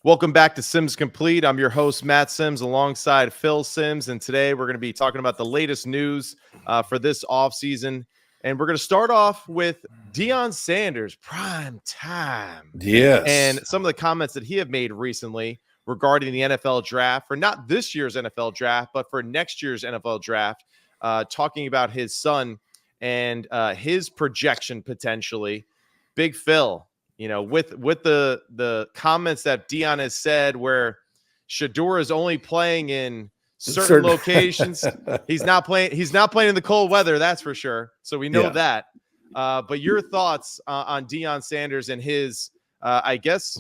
Welcome back to Sims Complete. I'm your host, Matt Sims, alongside Phil Sims. And today we're going to be talking about the latest news for this offseason. And we're going to start off with Deion Sanders, prime time. Yes. And some of the comments that he have made recently regarding the NFL draft, for not this year's NFL draft, but for next year's NFL draft, talking about his son and his projection potentially. Big Phil. You know, with the comments that Deion has said, where Shedeur is only playing in certain locations, he's not playing in the cold weather. That's for sure. So we know that. But your thoughts on Deion Sanders and his, I guess,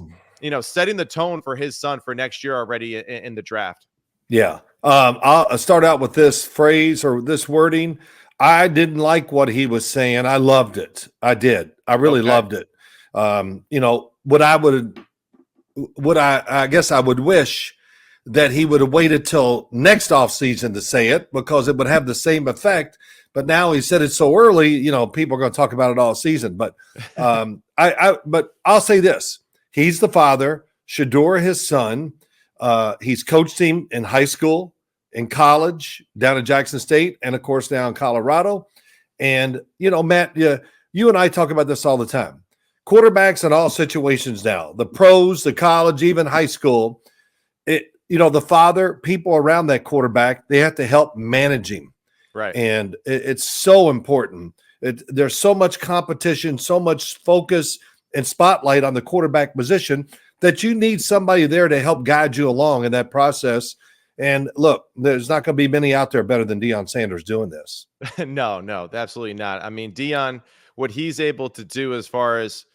setting the tone for his son for next year already in the draft. Yeah. I'll start out with this phrase or this wording. I didn't like what he was saying. I loved it. I did. I really loved it. I guess I would wish that he would have waited till next offseason to say it, because it would have the same effect. But now he said it so early, people are going to talk about it all season. But but I'll say this: he's the father, Shedeur his son. He's coached him in high school, in college, down at Jackson State, and of course now in Colorado. And Matt, you and I talk about this all the time. Quarterbacks in all situations now, the pros, the college, even high school, the father, people around that quarterback, they have to help manage him. Right. And it's so important. There's so much competition, so much focus and spotlight on the quarterback position that you need somebody there to help guide you along in that process. And look, there's not going to be many out there better than Deion Sanders doing this. No, absolutely not. I mean, Deion, what he's able to do as far as,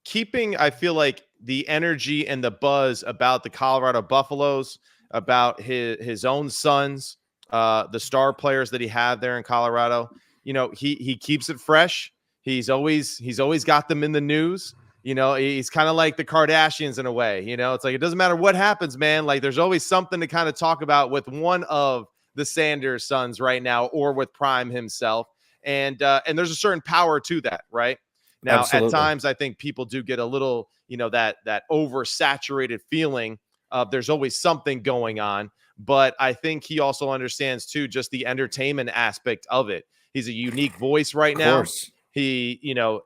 keeping, I feel like, the energy and the buzz about the Colorado Buffaloes, about his own sons, the star players that he had there in Colorado. He keeps it fresh. He's always got them in the news. He's kind of like the Kardashians in a way. It's like, it doesn't matter what happens, man. Like, there's always something to kind of talk about with one of the Sanders sons right now, or with Prime himself. And there's a certain power to that, right? Now, Absolutely. At times, I think people do get a little, that oversaturated feeling of there's always something going on. But I think he also understands, too, just the entertainment aspect of it. He's a unique voice right now. He,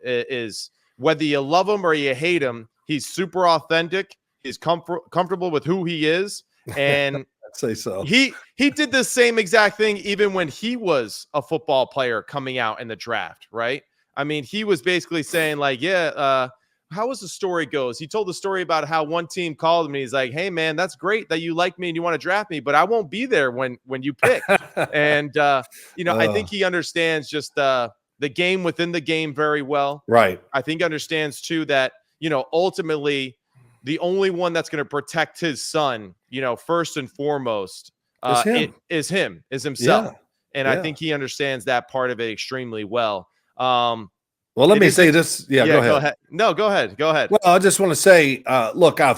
is, whether you love him or you hate him, he's super authentic. He's comfortable with who he is. And I'd say so. He did the same exact thing even when he was a football player coming out in the draft, right? I mean, he was basically saying, like, how was the story goes? He told the story about how one team called him and he's like, hey, man, that's great that you like me and you want to draft me, but I won't be there when you pick. And, I think he understands just the game within the game very well. Right. I think he understands, too, that, ultimately the only one that's going to protect his son, first and foremost, is himself. Yeah. And I think he understands that part of it extremely well. Well, let me say this. Yeah, go ahead. No, go ahead. Well, I just want to say, look, I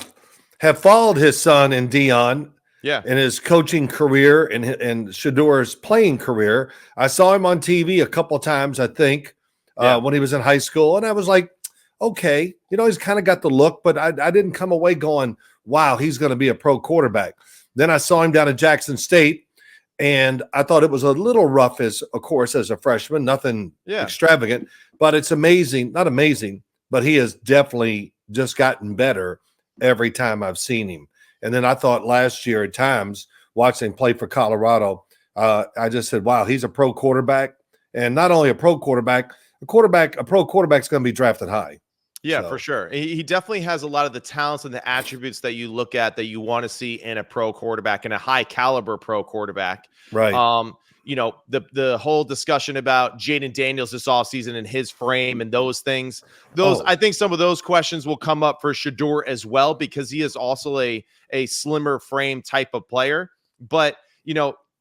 have followed his son and Deion in his coaching career and Shedeur's playing career. I saw him on TV a couple of times, I think, when he was in high school. And I was like, okay, he's kind of got the look, but I didn't come away going, wow, he's going to be a pro quarterback. Then I saw him down at Jackson State. And I thought it was a little rough as a freshman, nothing extravagant, but it's amazing. Not amazing, but he has definitely just gotten better every time I've seen him. And then I thought last year at times watching him play for Colorado, I just said, wow, he's a pro quarterback. And not only a pro quarterback, a pro quarterback's going to be drafted high. Yeah, for sure. He definitely has a lot of the talents and the attributes that you look at that you want to see in a pro quarterback and a high caliber pro quarterback. Right. The whole discussion about Jaden Daniels this offseason and his frame and those things, I think some of those questions will come up for Shedeur as well, because he is also a slimmer frame type of player. But,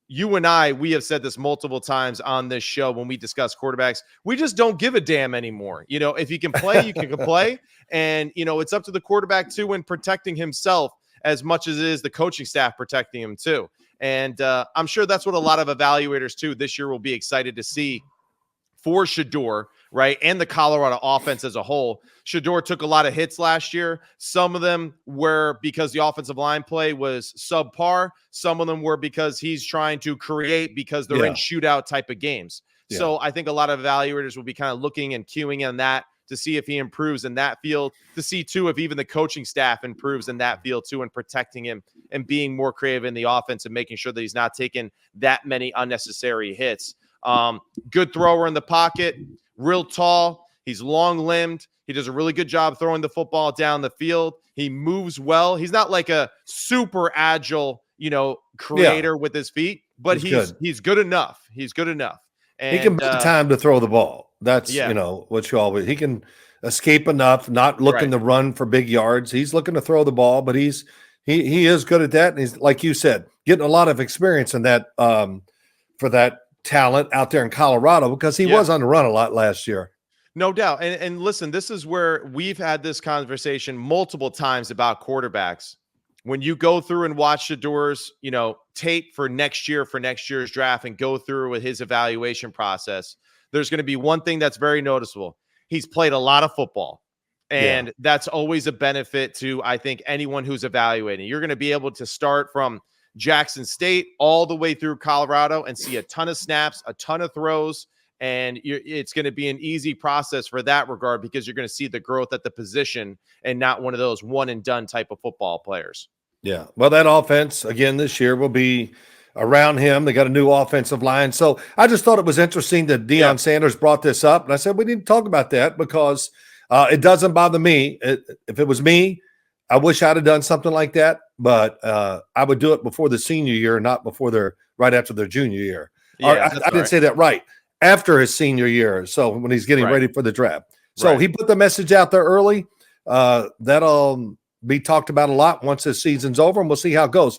you and I, we have said this multiple times on this show when we discuss quarterbacks. We just don't give a damn anymore. If you can play, you can play. And, it's up to the quarterback, too, in protecting himself as much as it is the coaching staff protecting him, too. And I'm sure that's what a lot of evaluators, too, this year will be excited to see for Shedeur right? And the Colorado offense as a whole. Shedeur took a lot of hits last year. Some of them were because the offensive line play was subpar. Some of them were because he's trying to create because they're in shootout type of games. Yeah. So I think a lot of evaluators will be kind of looking and queuing on that to see if he improves in that field, to see too if even the coaching staff improves in that field too, and protecting him and being more creative in the offense and making sure that he's not taking that many unnecessary hits. Good thrower in the pocket, real tall. He's long-limbed. He does a really good job throwing the football down the field. He moves well. He's not like a super agile, creator with his feet, but he's good enough. He's good enough. And he can buy time to throw the ball. That's, what you always – he can escape enough, not looking to run for big yards. He's looking to throw the ball, but he is good at that. And he's, like you said, getting a lot of experience in that for that talent out there in Colorado because he was on the run a lot last year. No doubt. And listen, this is where we've had this conversation multiple times about quarterbacks. When you go through and watch Shedeur's, tape for next year's draft and go through with his evaluation process, there's going to be one thing that's very noticeable. He's played a lot of football, and that's always a benefit to, I think, anyone who's evaluating. You're going to be able to start from Jackson State all the way through Colorado and see a ton of snaps, a ton of throws, and it's going to be an easy process for that regard because you're going to see the growth at the position and not one of those one and done type of football players. Yeah. Well, that offense again this year will be around him. They got a new offensive line. So I just thought it was interesting that Deion Sanders brought this up. And I said, we need to talk about that because it doesn't bother me. If it was me, I wish I'd have done something like that, but I would do it before the senior year, not right after their junior year. Yeah, I didn't say that right. After his senior year. So when he's getting ready for the draft. So he put the message out there early. That'll be talked about a lot once this season's over, and we'll see how it goes.